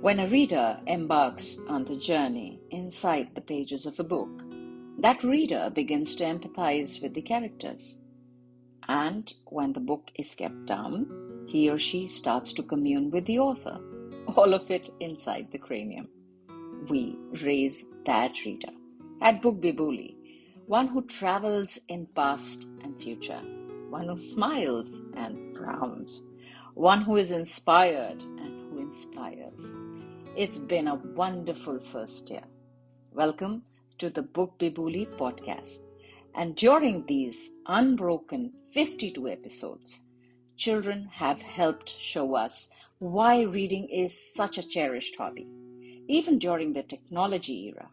When a reader embarks on the journey inside the pages of a book, that reader begins to empathize with the characters. And when the book is kept down, he or she starts to commune with the author, all of it inside the cranium. We raise that reader at Bookbibuli, one who travels in past and future, one who smiles and frowns, one who is inspired and who inspires. It's been a wonderful first year. Welcome to the Bookbibuli podcast. And during these unbroken 52 episodes, children have helped show us why reading is such a cherished hobby, even during the technology era,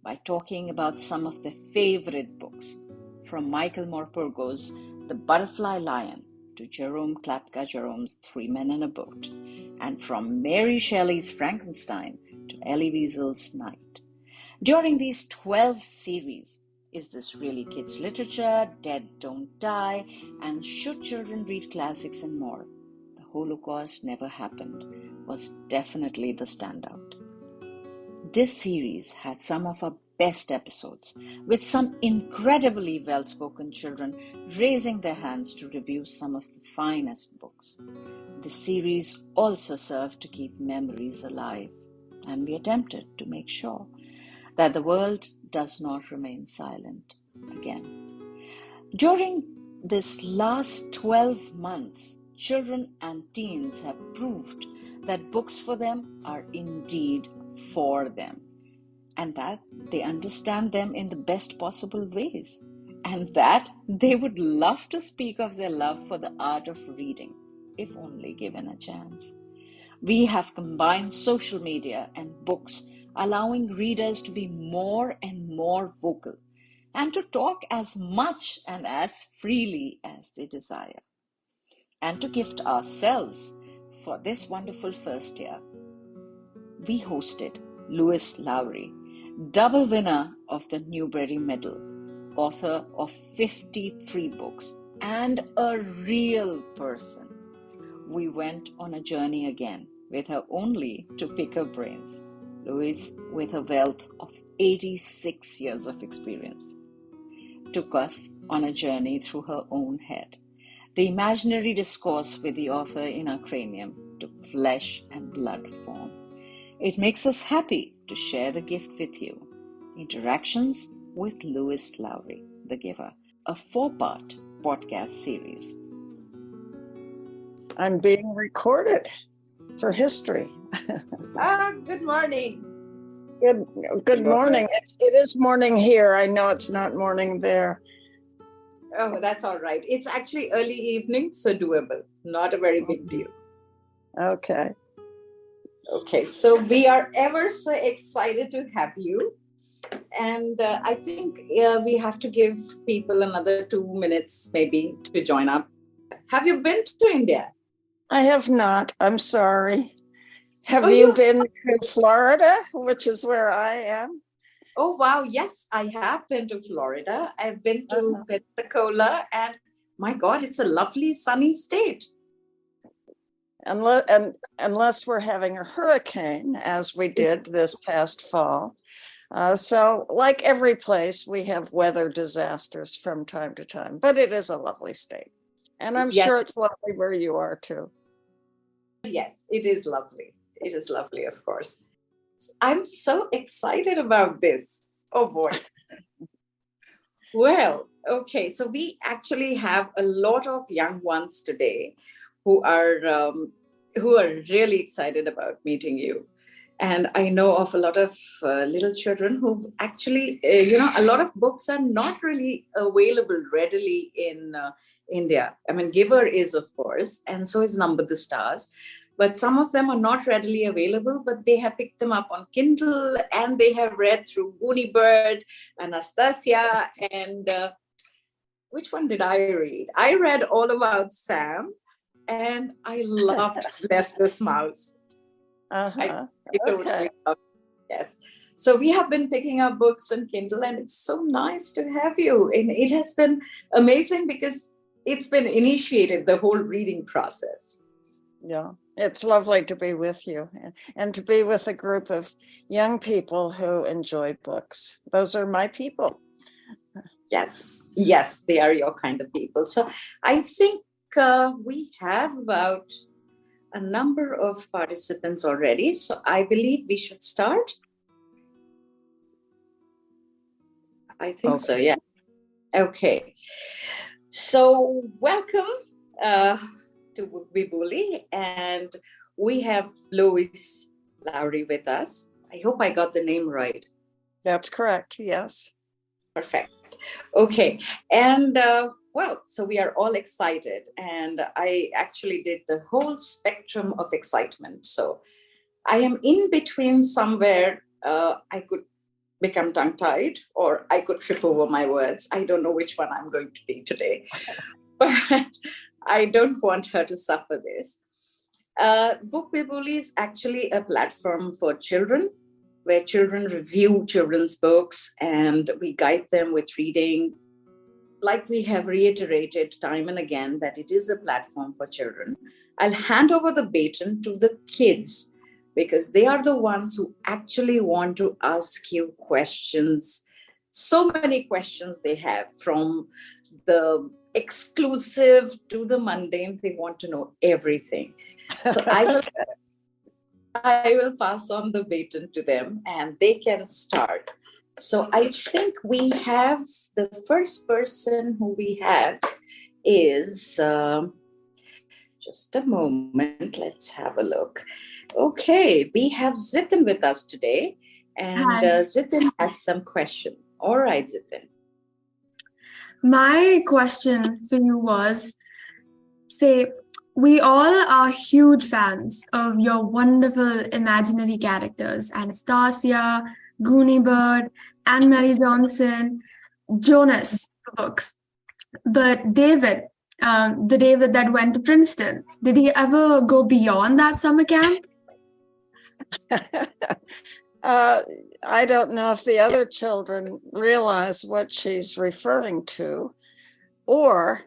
by talking about some of their favorite books, from Michael Morpurgo's The Butterfly Lion to Jerome Klapka Jerome's Three Men in a Boat, and from Mary Shelley's Frankenstein to Elie Wiesel's Night. During these 12 series, Is This Really Kids Literature?, Dead Don't Die, and Should Children Read Classics and more, The Holocaust Never Happened was definitely the standout. This series had some of our best episodes, with some incredibly well-spoken children raising their hands to review some of the finest books. The series also served to keep memories alive, and we attempted to make sure that the world does not remain silent again. During this last 12 months, children and teens have proved that books for them are indeed for them, and that they understand them in the best possible ways, and that they would love to speak of their love for the art of reading, if only given a chance. We have combined social media and books, allowing readers to be more and more vocal and to talk as much and as freely as they desire. And to gift ourselves for this wonderful first year, we hosted Lois Lowry, double winner of the Newbury Medal, author of 53 books, and a real person. We went on a journey again with her only to pick her brains. Lois, with a wealth of 86 years of experience, took us on a journey through her own head. The imaginary discourse with the author in our cranium took flesh and blood form. It makes us happy to share the gift with you. Interactions with Lois Lowry, the Giver, a 4-part podcast series. I'm being recorded for history. Good morning. Good morning. It is morning here. I know it's not morning there. Oh, that's all right. It's actually early evening, so doable. Not a very big deal. Okay. Okay, so we are ever so excited to have you. And I think we have to give people another 2 minutes maybe to join up. Have you been to India? I have not. I'm sorry. Have you been to Florida, which is where I am? Oh, wow. Yes, I have been to Florida. I've been to Pensacola, and my God, it's a lovely sunny state. Unless we're having a hurricane, as we did this past fall. So like every place, we have weather disasters from time to time, but it is a lovely state. And I'm sure it's lovely where you are too. Yes, it is lovely. It is lovely, of course. I'm so excited about this. Oh boy. Well, okay. So we actually have a lot of young ones today who are really excited about meeting you. And I know of a lot of little children who actually, a lot of books are not really available readily in India. I mean, Giver is, of course, and so is Number the Stars. But some of them are not readily available, but they have picked them up on Kindle and they have read through Goonie Bird, Anastasia, and which one did I read? I read All About Sam, and I loved Bless This Mouse. I totally loved it. Yes. So we have been picking up books on Kindle, and it's so nice to have you. And it has been amazing because it's been initiated, the whole reading process. Yeah, it's lovely to be with you and to be with a group of young people who enjoy books. Those are my people. Yes, yes, they are your kind of people. So I think we have about a number of participants already. So I believe we should start. I think so, yeah. Okay. So welcome to Bookbibuli, and we have Lois Lowry with us. I hope I got the name right. That's correct, yes. Perfect. Okay. And so we are all excited, and I actually did the whole spectrum of excitement. So I am in between somewhere. I could become tongue-tied, or I could trip over my words. I don't know which one I'm going to be today, but I don't want her to suffer this. Bookbibuli is actually a platform for children, where children review children's books and we guide them with reading. Like we have reiterated time and again that it is a platform for children. I'll hand over the baton to the kids, because they are the ones who actually want to ask you questions. So many questions they have, from the exclusive to the mundane. They want to know everything. So I will pass on the baton to them and they can start. So I think we have the first person who we have is, just a moment, let's have a look. Okay, we have Zitin with us today, and Zitin has some question. All right, Zitin. My question for you was, say, we all are huge fans of your wonderful imaginary characters, Anastasia, Goonie Bird, Anne Mary Johnson, Jonas for books. But David, the David that went to Princeton, did he ever go beyond that summer camp? I don't know if the other children realize what she's referring to, or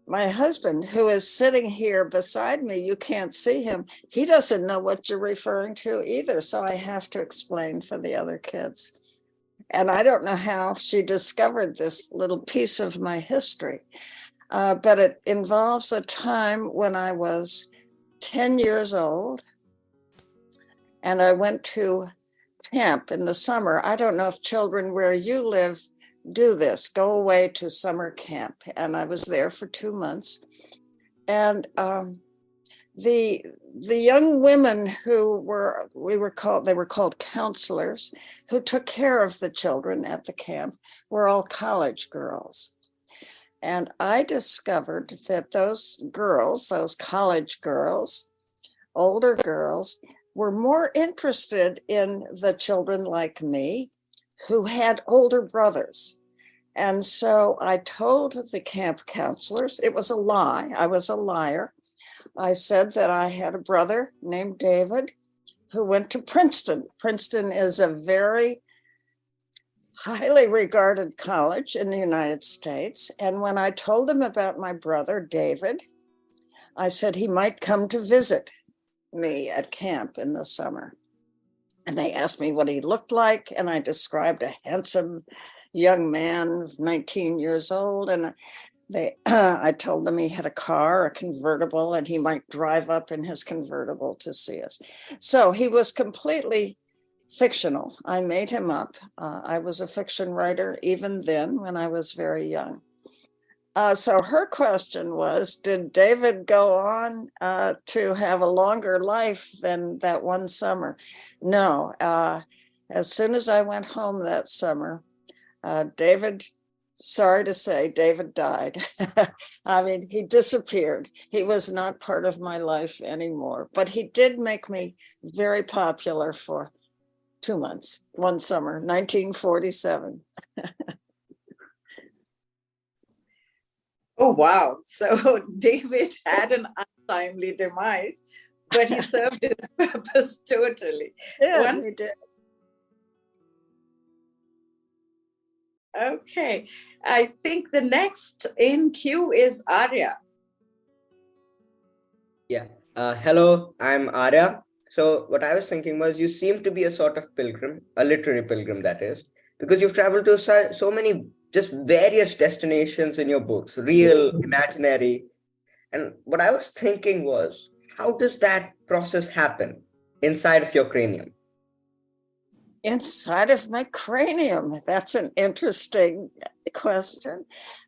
my husband, who is sitting here beside me, you can't see him. He doesn't know what you're referring to either. So I have to explain for the other kids. And I don't know how she discovered this little piece of my history, but it involves a time when I was 10 years old and I went to camp in the summer. I don't know if children where you live do this, go away to summer camp. And I was there for 2 months. And the young women who they were called counselors, who took care of the children at the camp, were all college girls. And I discovered that those girls, those college girls, older girls, were more interested in the children like me who had older brothers. And so I told the camp counselors, it was a lie, I was a liar. I said that I had a brother named David who went to Princeton. Princeton is a very highly regarded college in the United States. And when I told them about my brother, David, I said he might come to visit me at camp in the summer. And they asked me what he looked like, and I described a handsome young man of 19 years old. And I told them he had a car, a convertible, and he might drive up in his convertible to see us. So he was completely fictional. I made him up. I was a fiction writer even then when I was very young. So her question was, did David go on to have a longer life than that one summer? No. As soon as I went home that summer, David, sorry to say, David died. I mean, he disappeared. He was not part of my life anymore, but he did make me very popular for 2 months, one summer, 1947. Oh, wow. So David had an untimely demise, but he served his purpose totally. Yeah, he did. Okay. I think the next in queue is Arya. Yeah. Hello, I'm Arya. So, what I was thinking was you seem to be a sort of pilgrim, a literary pilgrim, that is, because you've traveled to so many just various destinations in your books, real, imaginary. And what I was thinking was, how does that process happen inside of your cranium? Inside of my cranium? That's an interesting question.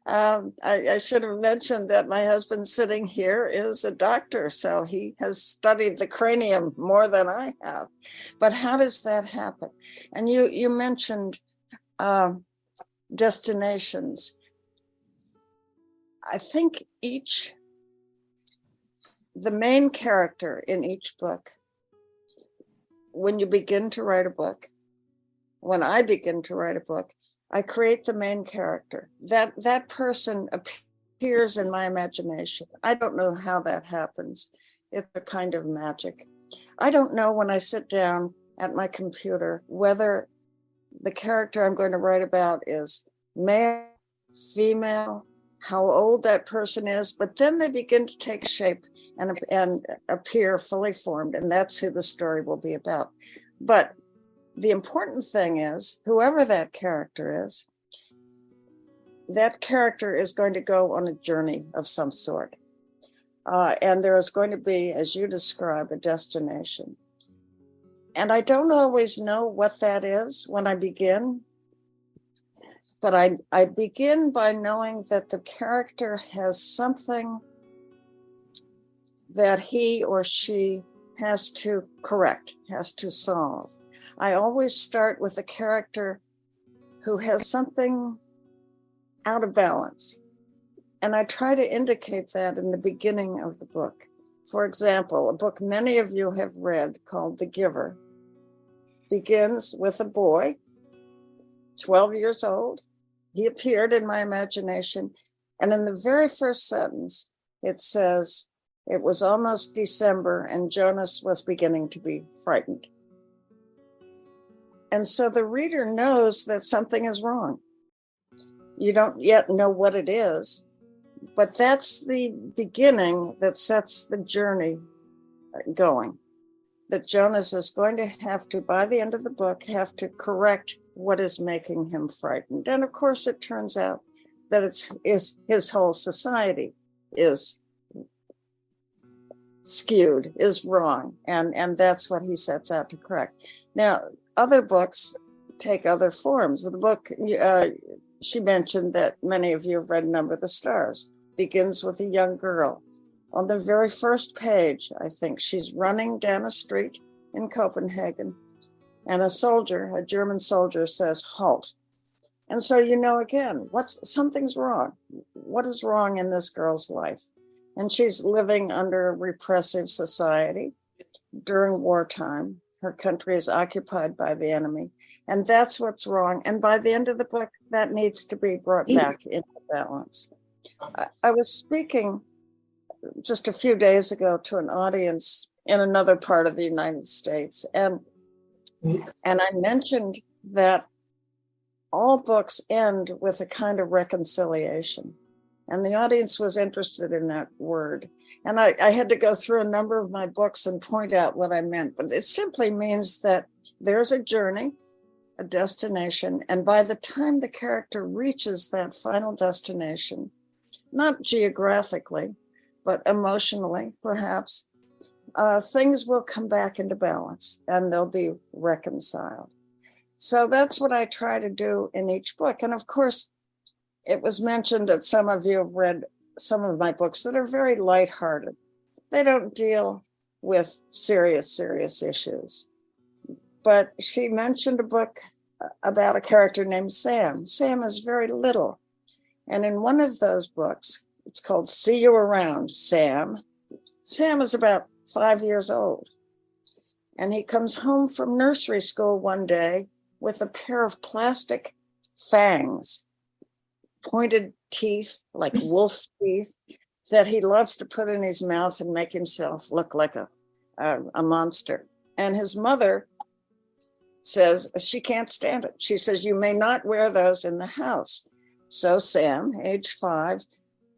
I should have mentioned that my husband sitting here is a doctor, so he has studied the cranium more than I have. But how does that happen? And you mentioned destinations. I think the main character in each book, when you begin to write a book, when I begin to write a book, I create the main character. That person appears in my imagination. I don't know how that happens. It's a kind of magic. I don't know when I sit down at my computer whether the character I'm going to write about is male, female, how old that person is, but then they begin to take shape and appear fully formed, and that's who the story will be about. But the important thing is, whoever that character is going to go on a journey of some sort. And there is going to be, as you describe, a destination. And I don't always know what that is when I begin, but I begin by knowing that the character has something that he or she has to correct, has to solve. I always start with a character who has something out of balance. And I try to indicate that in the beginning of the book. For example, a book many of you have read called The Giver begins with a boy, 12 years old. He appeared in my imagination. And in the very first sentence, it says, it was almost December and Jonas was beginning to be frightened. And so the reader knows that something is wrong. You don't yet know what it is, but that's the beginning that sets the journey going. That Jonas is going to have to, by the end of the book, have to correct what is making him frightened. And of course, it turns out that it's his whole society is skewed, is wrong. And that's what he sets out to correct. Now, other books take other forms. The book, she mentioned that many of you have read Number the Stars, begins with a young girl. On the very first page, I think, she's running down a street in Copenhagen, and a German soldier says, halt. And so you know, again, something's wrong. What is wrong in this girl's life? And she's living under a repressive society during wartime. Her country is occupied by the enemy, and that's what's wrong. And by the end of the book, that needs to be brought back into balance. I was speaking just a few days ago to an audience in another part of the United States, and I mentioned that all books end with a kind of reconciliation. And the audience was interested in that word. And I had to go through a number of my books and point out what I meant. But it simply means that there's a journey, a destination. And by the time the character reaches that final destination, not geographically, but emotionally, perhaps, things will come back into balance and they'll be reconciled. So that's what I try to do in each book. And of course, it was mentioned that some of you have read some of my books that are very lighthearted. They don't deal with serious issues. But she mentioned a book about a character named Sam. Sam is very little. And in one of those books, it's called See You Around, Sam. Sam is about 5 years old. And he comes home from nursery school one day with a pair of plastic fangs, pointed teeth, like wolf teeth, that he loves to put in his mouth and make himself look like a monster. And his mother says she can't stand it. She says, you may not wear those in the house. So Sam, age 5,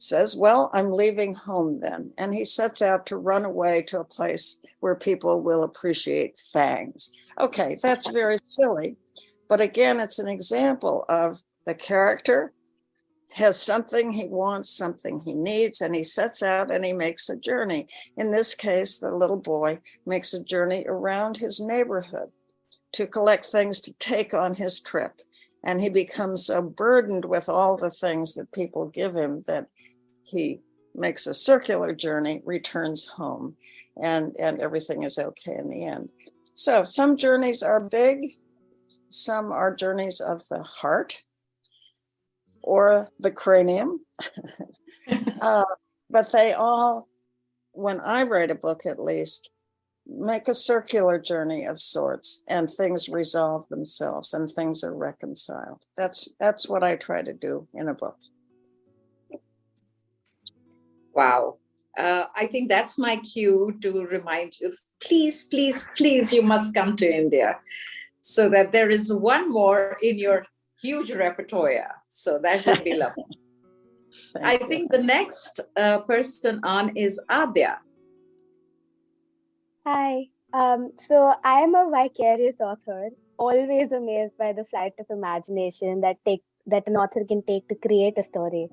says, well, I'm leaving home then. And he sets out to run away to a place where people will appreciate fangs. Okay, that's very silly. But again, it's an example of the character has something he wants, something he needs, and he sets out and he makes a journey. In this case, the little boy makes a journey around his neighborhood to collect things to take on his trip. And he becomes so burdened with all the things that people give him that he makes a circular journey, returns home, and everything is okay in the end. So some journeys are big, some are journeys of the heart or the cranium. But they all, when I write a book at least, make a circular journey of sorts, and things resolve themselves and things are reconciled. That's what I try to do in a book. Wow. I think that's my cue to remind you, please, please, please, you must come to India, so that there is one more in your huge repertoire. So that would be lovely. I think the next person on is Adya. Hi. So I am a vicarious author, always amazed by the flight of imagination that an author can take to create a story.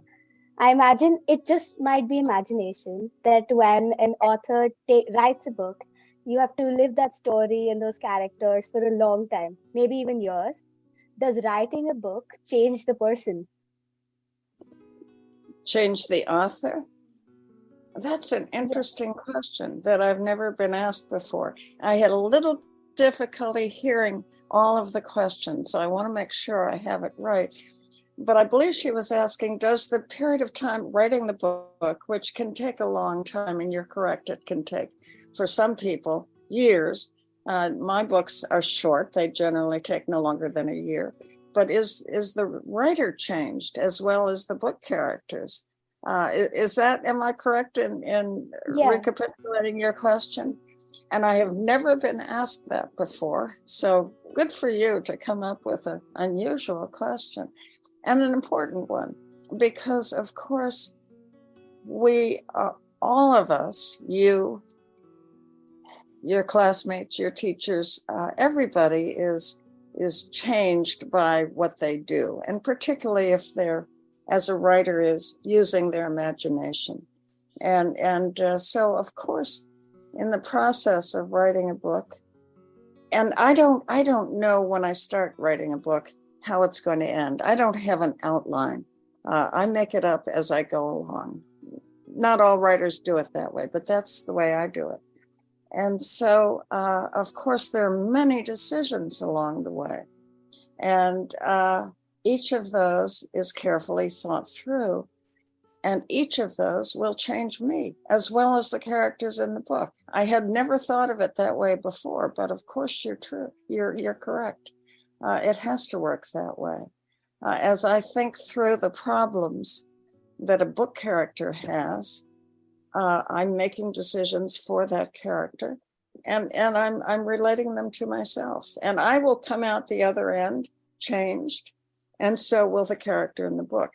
I imagine it just might be imagination that when an author writes a book, you have to live that story and those characters for a long time, maybe even years. Does writing a book change the person? Change the author? That's an interesting question that I've never been asked before. I had a little difficulty hearing all of the questions, so I want to make sure I have it right. But I believe she was asking, does the period of time writing the book, which can take a long time, and you're correct, it can take, for some people, years. My books are short. They generally take no longer than a year. But is the writer changed as well as the book characters? Am I correct in recapitulating your question? And I have never been asked that before. So good for you to come up with an unusual question and an important one, because of course, we, all of us, you, your classmates, your teachers, everybody is changed by what they do, and particularly if they're, as a writer, is using their imagination. And so, of course, in the process of writing a book, and I don't know when I start writing a book how it's going to end. I don't have an outline. I make it up as I go along. Not all writers do it that way, but that's the way I do it. And so, of course, there are many decisions along the way. And each of those is carefully thought through. And each of those will change me, as well as the characters in the book. I had never thought of it that way before, but of course you're correct. It has to work that way. As I think through the problems that a book character has, I'm making decisions for that character, and I'm relating them to myself. And I will come out the other end changed, and so will the character in the book.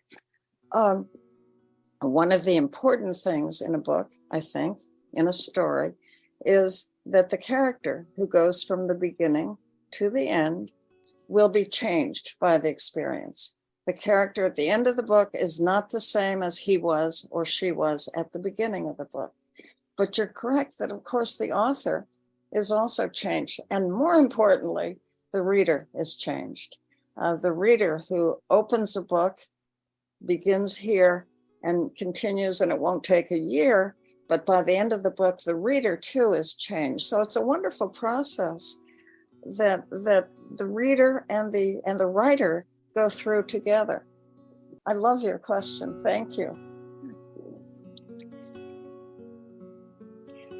One of the important things in a book, I think, in a story, is that the character who goes from the beginning to the end will be changed by the experience. The character at the end of the book is not the same as he was or she was at the beginning of the book. But you're correct that, of course, the author is also changed. And more importantly, the reader is changed. The reader who opens a book, begins here and continues, and it won't take a year, but by the end of the book, the reader too is changed. So it's a wonderful process that the reader and the writer go through together. I love your question. Thank you.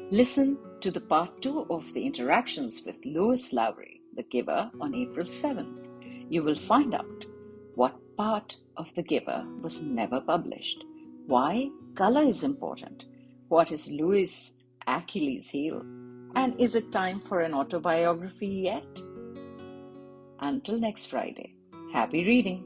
Listen to the part 2 of the interactions with Lois Lowry, the giver, on April 7th. You will find out what part of the giver was never published, why color is important, what is Louis' Achilles heel, and is it time for an autobiography yet? Until next Friday, happy reading.